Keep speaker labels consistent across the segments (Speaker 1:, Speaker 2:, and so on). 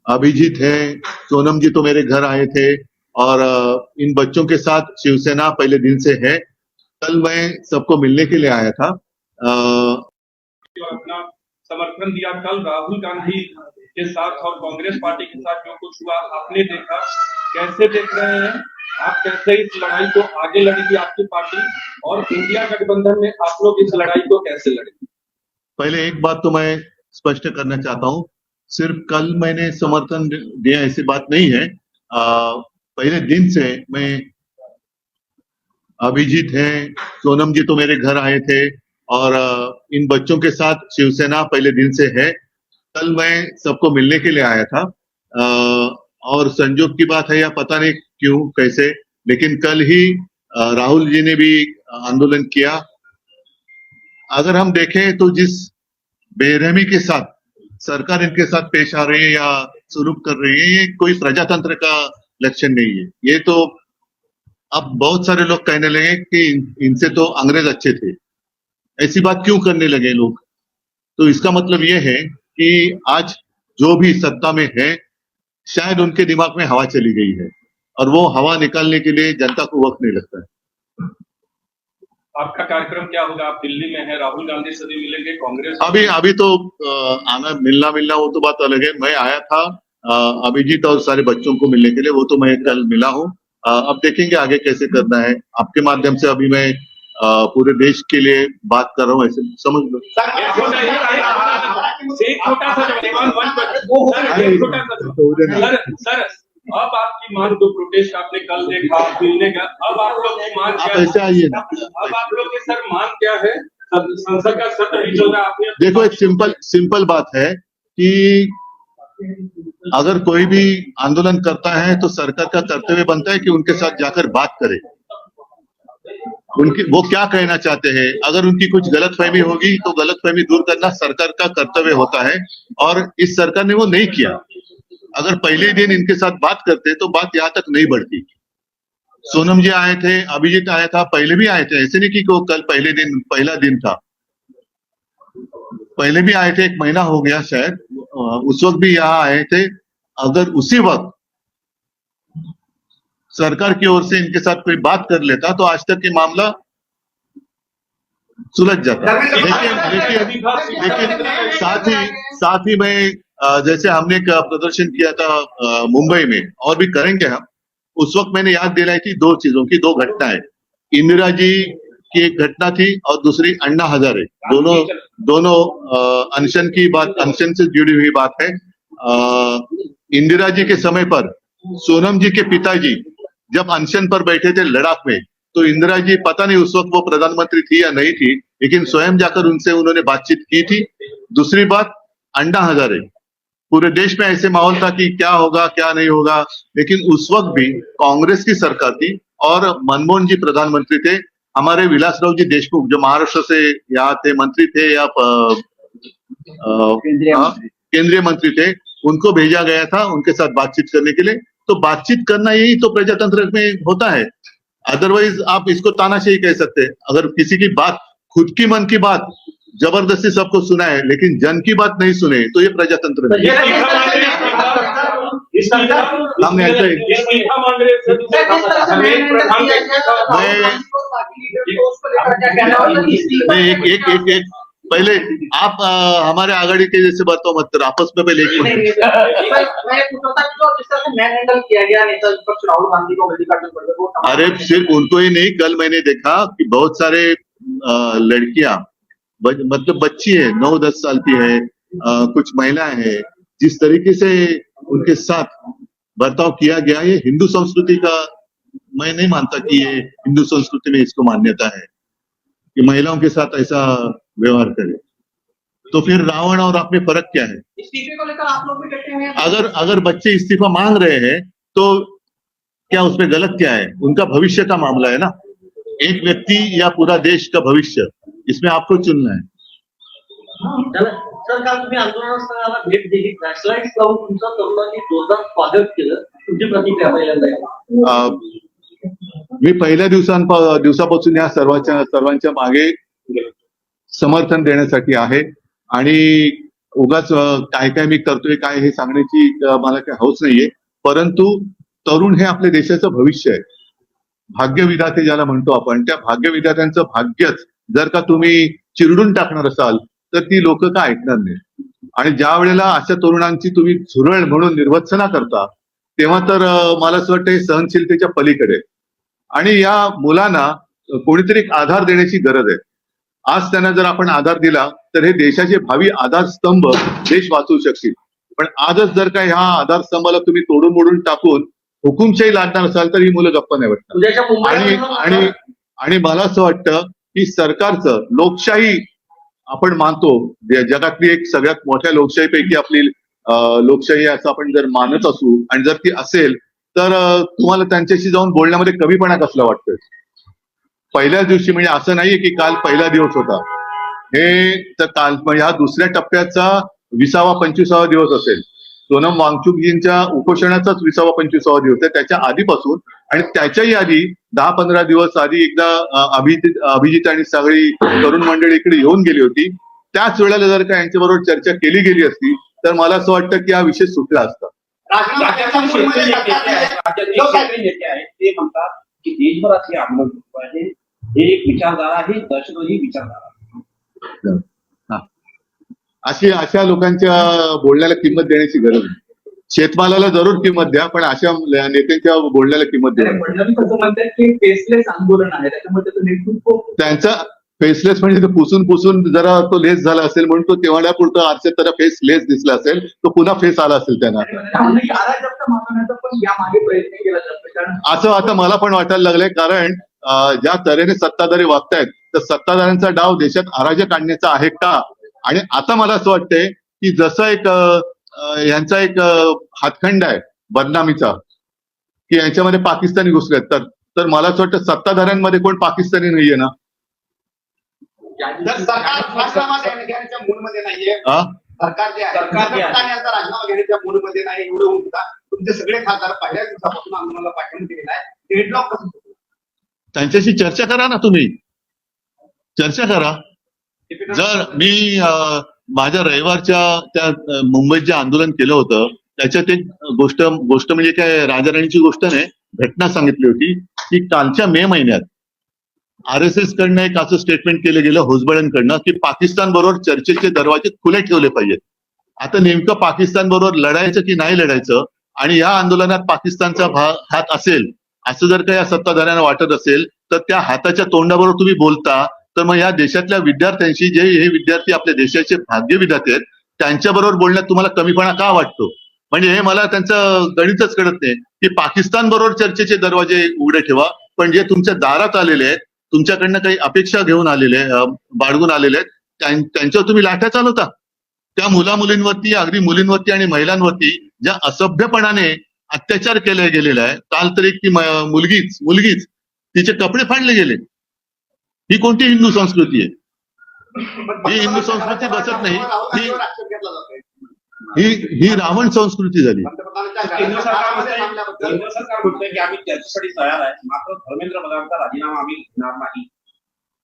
Speaker 1: अभिजीत है, सोनम जी तो मेरे घर आए थे और इन बच्चों के साथ शिवसेना पहले दिन से है। कल मैं सबको मिलने के लिए आया था।
Speaker 2: अपना समर्थन दिया। कल राहुल गांधी के साथ और कांग्रेस पार्टी के साथ जो कुछ हुआ आपने देखा, कैसे देख रहे हैं आप? कैसे इस लड़ाई को आगे लड़ेगी आपकी पार्टी, और इंडिया गठबंधन में आप लोग इस लड़ाई को कैसे लड़ेंगे?
Speaker 1: पहले एक बात तो मैं स्पष्ट करना चाहता हूं, सिर्फ कल मैंने समर्थन दिया ऐसी बात नहीं है। पहले दिन से मैं, अभिजीत है, सोनम जी तो मेरे घर आए थे और इन बच्चों के साथ शिवसेना पहले दिन से है। कल मैं सबको मिलने के लिए आया था और संजोग की बात है या पता नहीं क्यों कैसे, लेकिन कल ही राहुल जी ने भी आंदोलन किया। अगर हम देखें तो जिस बेरहमी के साथ सरकार इनके साथ पेश आ रही है या सुलूक कर रही है, ये कोई प्रजातंत्र का लक्षण नहीं है। ये तो अब बहुत सारे लोग कहने लगे कि इनसे तो अंग्रेज अच्छे थे। ऐसी बात क्यों करने लगे लोग? तो इसका मतलब ये है कि आज जो भी सत्ता में है, शायद उनके दिमाग में हवा चली गई है और वो हवा निकालने के लिए जनता को वक्त नहीं लगता है।
Speaker 2: आपका कार्यक्रम क्या होगा? आप दिल्ली में हैं, राहुल गांधी से भी मिलेंगे, कांग्रेस?
Speaker 1: अभी तो आना मिलना वो तो बात अलग है। मैं आया था अभिजीत और सारे बच्चों को मिलने के लिए, वो तो मैं कल मिला हूँ। अब देखेंगे आगे कैसे करना है। आपके माध्यम से अभी मैं पूरे देश के लिए बात कर रहा हूँ, ऐसे समझ लो।
Speaker 2: सर, अब आपकी मांग, जो प्रोटेस्ट आपने कल देखा, मिलने का, अब आप लोग की मांग क्या है?
Speaker 1: ऐसे आइए ना।
Speaker 2: अब आप लोग की सर मांग क्या है? संसद का सत्र भी चल रहा है, आपने
Speaker 1: देखो, एक सिंपल बात है कि अगर कोई भी आंदोलन करता है तो सरकार का कर्तव्य बनता है कि उनके साथ जाकर बात करे, उनकी वो क्या कहना चाहते हैं। अगर उनकी कुछ गलतफहमी होगी तो गलतफहमी दूर करना सरकार का कर्तव्य होता है, और इस सरकार ने वो नहीं किया। अगर पहले दिन इनके साथ बात करते तो बात यहाँ तक नहीं बढ़ती। सोनम जी आए थे, अभिजीत आया था, पहले भी आए थे, ऐसे नहीं कि कल पहला दिन था। पहले भी आए थे, 1 महीना हो गया शायद, उस वक्त भी यहाँ आए थे। अगर उसी वक्त सरकार की ओर से इनके साथ कोई बात कर लेता तो आज तक ये मामला सुलझ जाता। लेकिन साथ ही मैं, जैसे हमने एक प्रदर्शन किया था मुंबई में, और भी करेंगे हम, उस वक्त मैंने याद दिलाई थी 2 चीजों की, 2 घटनाएं। इंदिरा जी की एक घटना थी और दूसरी अन्ना हजारे। दोनों अनशन से जुड़ी हुई बात है। इंदिरा जी के समय पर सोनम जी के पिताजी जब अनशन पर बैठे थे लद्दाख में, तो इंदिरा जी, पता नहीं उस वक्त वो प्रधानमंत्री थी या नहीं थी, लेकिन स्वयं जाकर उनसे उन्होंने बातचीत की थी। दूसरी बात, अन्ना हजारे, पूरे देश में ऐसे माहौल था कि क्या होगा क्या नहीं होगा, लेकिन उस वक्त भी कांग्रेस की सरकार थी और मनमोहन जी प्रधानमंत्री थे। हमारे विलासराव जी देशमुख जो महाराष्ट्र से यहाँ थे, मंत्री थे या केंद्रीय मंत्री थे, उनको भेजा गया था उनके साथ बातचीत करने के लिए। तो बातचीत करना यही तो प्रजातंत्र में होता है। अदरवाइज आप इसको तानाशाही कह सकते हैं। अगर किसी की बात, खुद की मन की बात जबरदस्ती सबको सुनाए लेकिन जन की बात नहीं सुने, तो ये प्रजातंत्र नहीं। एक पहले आप हमारे आघाड़ी के जैसे बातों मत करो, आपस में पहले अरे सिर्फ उनको ही नहीं, कल मैंने देखा कि बहुत सारे लड़कियां, मतलब बच्ची है, 9-10 साल की है, कुछ महिलाएं हैं, जिस तरीके से उनके साथ बर्ताव किया गया, ये हिंदू संस्कृति का, मैं नहीं मानता कि ये हिंदू संस्कृति में इसको मान्यता है कि महिलाओं के साथ ऐसा व्यवहार करे। तो फिर रावण और आप में फर्क क्या है?
Speaker 3: इस्तीफे को लेकर आप लोग भी डटे हुए हैं।
Speaker 1: अगर बच्चे इस्तीफा मांग रहे हैं तो क्या उसमें गलत क्या है? उनका भविष्य का मामला है ना, एक व्यक्ति या पूरा देश का भविष्य, इसमें आपको चुनना है।
Speaker 3: सर, काल तुम्ही आंदोलनास्थळाला भेट दिली, फ्लॅशलाईट्स लावून तुमचं तरुणांनी जोरदार स्वागत केलं, तुमची प्रतिक्रिया पहिल्यांदा?
Speaker 1: मी पहिल्या दिवसापासून या सर्वांच्या मागे समर्थन देण्यासाठी आहे आणि उगाच काय काय मी करतोय काय हे सांगण्याची मला काही हौस नाहीये. परंतु तरुण हे आपल्या देशाचं भविष्य आहे. भाग्यविधाते ज्याला म्हणतो आपण, त्या भाग्यविधात्यांचं भाग्यच जर का तुम्ही चिरडून टाकणार असाल तर ती लोक का ऐकणार नाही. आणि ज्या वेळेला अशा तरुणांची तुम्ही झुरळ म्हणून निर्वत्सना करता तेव्हा तर मला असं वाटतं हे सहनशीलतेच्या पलीकडे आहे. आणि या मुलांना कोणीतरी एक आधार देण्याची गरज आहे. आज त्यांना जर आपण आधार दिला तर हे देशाचे भावी आधारस्तंभ देश वाचवू शकतील. पण आजच जर का ह्या आधारस्तंभाला तुम्ही तोडून मोडून टाकून हुकुमशाही लादणार असाल तर ही मुलं गप्प नाही बसणार.
Speaker 3: उद्याच्या
Speaker 1: आणि
Speaker 3: मुंबई
Speaker 1: आणि आणि मला असं वाटतं की सरकारचं लोकशाही आपण मानतो जगातली एक सगळ्यात मोठ्या लोकशाहीपैकी आपली लोकशाही असं आपण जर मानत असू आणि जर ती असेल तर तुम्हाला त्यांच्याशी जाऊन बोलण्यामध्ये कमीपणा कसला वाटतोय. पहिल्याच दिवशी म्हणजे असं नाहीये की काल पहिला दिवस होता, हे तर काल म्हणजे हा दुसऱ्या टप्प्याचा 20वा-25वा दिवस असेल. सोनम वांगचुकजींच्या उपोषणाचाच 20वा-25वा दिवस आहे त्याच्या आधीपासून. आणि त्याच्याही आधी 10-15 दिवस आधी एकदा अभिजित आणि सगळी तरुण मंडळी इकडे येऊन गेली होती. त्याच वेळेला जर का यांच्याबरोबर चर्चा केली गेली असती तर मला असं वाटतं की हा विषय सुटला असता.
Speaker 4: राज्यातील शेतकरी नेते आहेत, राज्यातील शेतकरी नेते आहेत, ते म्हणतात की देशभरात हे आंदोलन सुरू आहे, हे एक विचारधारा आहे, दहशतवादी विचारधारा.
Speaker 1: अशा लोकांच्या बोलण्याला किंमत देण्याची गरज आहे. शेतमालाला जरूर किंमत द्या पण अशा नेत्यांच्या बोलण्याला किंमत द्या.
Speaker 5: फडणवीस असं म्हणतात की फेसलेस आंदोलन आहे, त्याच्यामुळे त्याचं नेतृत्व
Speaker 1: त्यांचा फेसलेस म्हणजे तो पुसून जरा तो लेस झाला असेल म्हणून तो तेवढ्या पुरतं आरशात त्याला फेस लेस दिसला असेल, तो पुन्हा फेस आला असेल त्यांना.
Speaker 5: अराजकता मानवण्याचा पण यामागे प्रयत्न केला जातो. कारण
Speaker 1: असं आता मला पण वाटायला लागलंय. कारण ज्या तऱ्हेने सत्ताधारी वागतायत तर सत्ताधाऱ्यांचा डाव देशात अराजक आणण्याचा आहे का. आणि आता मला असं वाटतंय की जसं एक यांचा एक हातखंड आहे बदनामीचा की यांच्यामध्ये पाकिस्तानी घुसलेत तर मला असं वाटतं सत्ताधाऱ्यांमध्ये कोण पाकिस्तानी नाहीये ना.
Speaker 4: सरकार राजीनामा घेण्याच्या मूडमध्ये नाहीये. सरकार जे आहे
Speaker 3: सरकार जे आहे.
Speaker 4: सरकारने आता राजीनामा घेण्याच्या मूडमध्ये नाही. एवढं होऊन सुद्धा तुमचे सगळे खासदार पहिल्या दिवसापासून आंदोलनाला पाठिंबा दिलेला आहे. डेडलॉक कसं
Speaker 1: त्यांच्याशी चर्चा करा ना तुम्ही, चर्चा करा. जर मी माझ्या रविवारच्या त्या मुंबईत जे आंदोलन केलं होतं त्याच्यात एक गोष्ट म्हणजे काय राजाराणीची गोष्ट नाही, घटना सांगितली होती की कालच्या मे महिन्यात RSS कडनं एक असं स्टेटमेंट केलं गेलं होसबळेंकडनं की पाकिस्तान बरोबर चर्चेचे दरवाजे खुले ठेवले पाहिजेत. आता नेमकं पाकिस्तान बरोबर लढायचं की नाही लढायचं आणि या आंदोलनात पाकिस्तानचा हात असेल असं जर का या सत्ताधाऱ्यांना वाटत असेल तर त्या हाताच्या तोंडाबरोबर तुम्ही बोलता तर मग या देशातल्या विद्यार्थ्यांशी जे हे विद्यार्थी आपल्या देशाचे भाग्यविधाते आहेत त्यांच्याबरोबर बोलण्यात तुम्हाला कमीपणा का वाटतो. म्हणजे हे मला त्यांचं गणितच कळत नाही की पाकिस्तान बरोबर चर्चेचे दरवाजे उघडे ठेवा पण जे तुमच्या दारात आलेले आहेत तुमच्याकडनं काही अपेक्षा घेऊन आलेले बाळगून आलेले आहेत त्यांच्यावर तुम्ही लाठ्या चालवता. त्या मुलींवरती अगदी मुलींवरती आणि महिलांवरती ज्या असभ्यपणाने अत्याचार केले गेलेला आहे. काल तरी ती मुलगीच तिचे कपडे फाडले गेले. ही कोणती हिंदू संस्कृती आहे. ही हिंदू संस्कृती बसत नाही. ही रावण संस्कृती झाली.
Speaker 4: केंद्र सरकार म्हणतंय की आम्ही चर्चेसाठी तयार आहे, मात्र धर्मेंद्र प्रधानचा राजीनामा आम्ही घेणार नाही.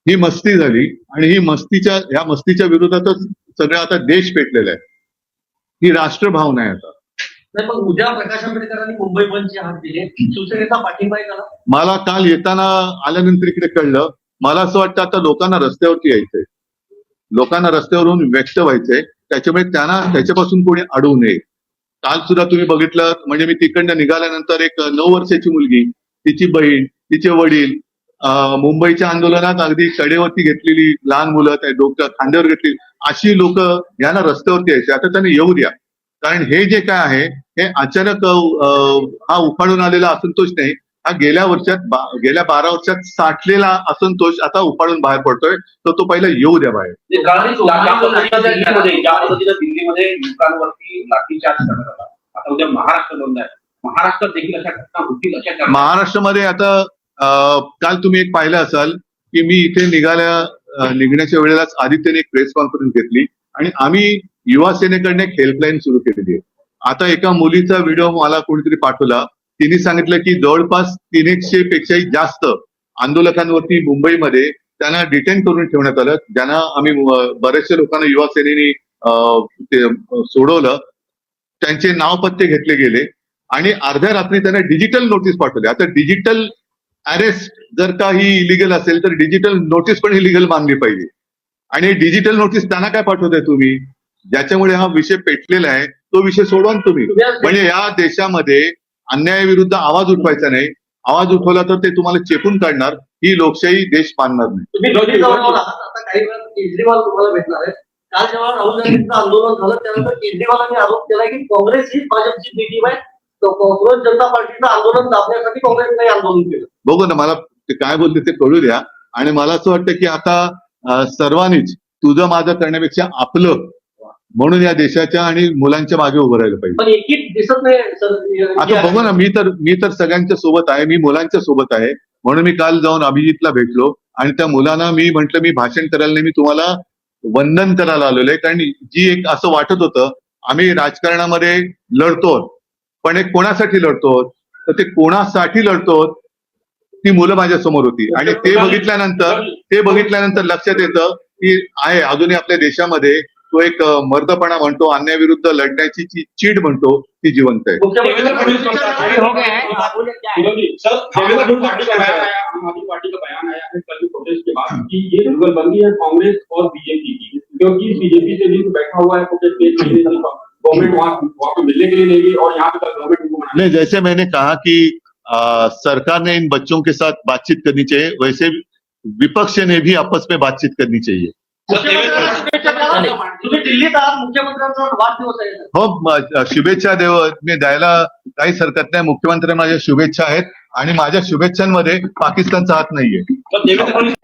Speaker 1: ही मस्ती झाली आणि ही ह्या मस्तीच्या विरोधातच सगळं आता देश पेटलेला आहे. ही राष्ट्रभावना आहे आता.
Speaker 3: नाही पण उद्या प्रकाश आंबेडकरांनी मुंबई बंदचे हात दिले, शिवसेनेचा पाठिंबा आहे का?
Speaker 1: मला काल येताना आल्यानंतर इकडे कळलं. मला असं वाटतं आता लोकांना रस्त्यावरती यायचंय, लोकांना रस्त्यावरून व्यक्त व्हायचंय. त्याच्यामुळे त्यांना त्याच्यापासून कोणी अडवू नये. काल सुद्धा तुम्ही बघितलं म्हणजे मी तिकडनं निघाल्यानंतर एक 9 वर्षाची मुलगी, तिची बहीण, तिचे वडील मुंबईच्या आंदोलनात अगदी कडेवरती घेतलेली लहान मुलं त्या डोक्यात खांद्यावर घेतली अशी लोक यांना रस्त्यावरती यायचे. आता त्यांनी येऊ द्या. कारण हे जे काय आहे हे अचानक हा उफाळून आलेला असंतोष नाही. हा गेल्या 12 वर्षात साठलेला असंतोष आता उफाळून बाहेर पडतोय. तर तो पहिला येऊ द्या बाहेर.
Speaker 4: ज्या पद्धतीनं दिल्लीमध्ये युवकांवरती लाठीचार्ज करण्यात आला, आता उद्या महाराष्ट्र बंद आहे. महाराष्ट्रात देखील अशा घटना होतील अशा
Speaker 1: महाराष्ट्रामध्ये आता काल तुम्ही एक पाहिलं असाल की मी इथे निघण्याच्या वेळेलाच आदित्यने एक प्रेस कॉन्फरन्स घेतली आणि आम्ही युवा सेनेकडनं एक हेल्पलाईन सुरू केलेली आहे. आता एका मुलीचा व्हिडिओ मला कोणीतरी पाठवला. तिने सांगितलं की जवळपास 300 पेक्षाही जास्त आंदोलकांवरती मुंबईमध्ये त्यांना डिटेन करून ठेवण्यात आलं. ज्यांना आम्ही बऱ्याचशा लोकांना युवा सेनेने ते सोडवलं. त्यांचे नाव पत्ते घेतले गेले आणि अर्ध्या रात्री त्यांना डिजिटल नोटीस पाठवली. आता डिजिटल अरेस्ट जर का ही इलिगल असेल तर डिजिटल नोटीस पण इलिगल मानली पाहिजे. आणि डिजिटल नोटीस त्यांना काय पाठवताय तुम्ही, ज्याच्यामुळे हा विषय पेटलेला आहे तो विषय सोडवा ना तुम्ही. म्हणजे या देशामध्ये अन्यायाविरुद्ध आवाज उठवायचा नाही. आवाज उठवला तर ते तुम्हाला चेपून काढणार. ही लोकशाही देश मानणार नाही.
Speaker 3: तुम्ही दोन्ही जवळ आहात, आता काही वेळात केजरीवाल तुम्हाला भेटणार आहे. काल जेव्हा राहुल गांधींचं आंदोलन झालं त्यानंतर केजरीवालांनी आरोप केला की काँग्रेस ही भाजपची बी टीम आहे. काँग्रेस जनता पार्टीचं आंदोलन दाबण्यासाठी काँग्रेसने आंदोलन केलं.
Speaker 1: बघू ना, मला ते काय बोलते ते कळू द्या. आणि मला असं वाटतं की आता सर्वांनीच तुझं माझं करण्यापेक्षा आपलं म्हणून या देशाच्या आणि मुलांच्या मागे उभं राहिलं पाहिजे.
Speaker 3: पण एकीच दिसत नाही सर.
Speaker 1: आता बघू ना, मी तर सगळ्यांच्या सोबत आहे. मी मुलांच्या सोबत आहे. म्हणून मी काल जाऊन अभिजितला भेटलो आणि त्या मुलांना मी म्हंटल मी भाषण करायला नाही, मी तुम्हाला वंदन करायला आलेलो आहे. कारण जी एक असं वाटत होतं आम्ही राजकारणामध्ये लढतो, पण एक कोणासाठी लढतो, तर ते कोणासाठी लढतो ती मुलं माझ्या समोर होती. आणि ते बघितल्यानंतर लक्षात येतं की आहे अजूनही आपल्या देशामध्ये तो एक मर्दपणा म्हणतो, अन्यायाविरुद्ध लढण्याची जी चीड म्हणतो ती जिवंत आहे.
Speaker 2: देवेंद्र फडणवीस सर, देवेंद्र फडणवीस पार्टी का बयान आया, आम आदमी पार्टी का बयान आया है कल प्रोटेस्ट के बाद कि ये जुगलबंदी है कांग्रेस और बीजेपी की, क्योंकि बीजेपी से लिंक बैठा हुआ है प्रोटेस्ट के लिए, गवर्नमेंट वहाँ पे मिलने के लिए नहीं गई और यहाँ पे कल गवर्नमेंट उनको मना।
Speaker 1: नहीं, जैसे मैंने कहा कि सरकार ने इन बच्चों के साथ बातचीत करनी चाहिए, वैसे विपक्ष ने भी आपस में बातचीत करनी चाहिए.
Speaker 3: तुम्ही दिल्लीत आहात, मुख्यमंत्र्यांचा वाढदिवस आहे.
Speaker 1: हो, शुभेच्छा द्यायला काहीच हरकत नाही. मुख्यमंत्री माझ्या शुभेच्छा आहेत आणि माझ्या शुभेच्छांमध्ये पाकिस्तानचा हात नाहीये.
Speaker 2: सर, देवेंद्र फडणवीस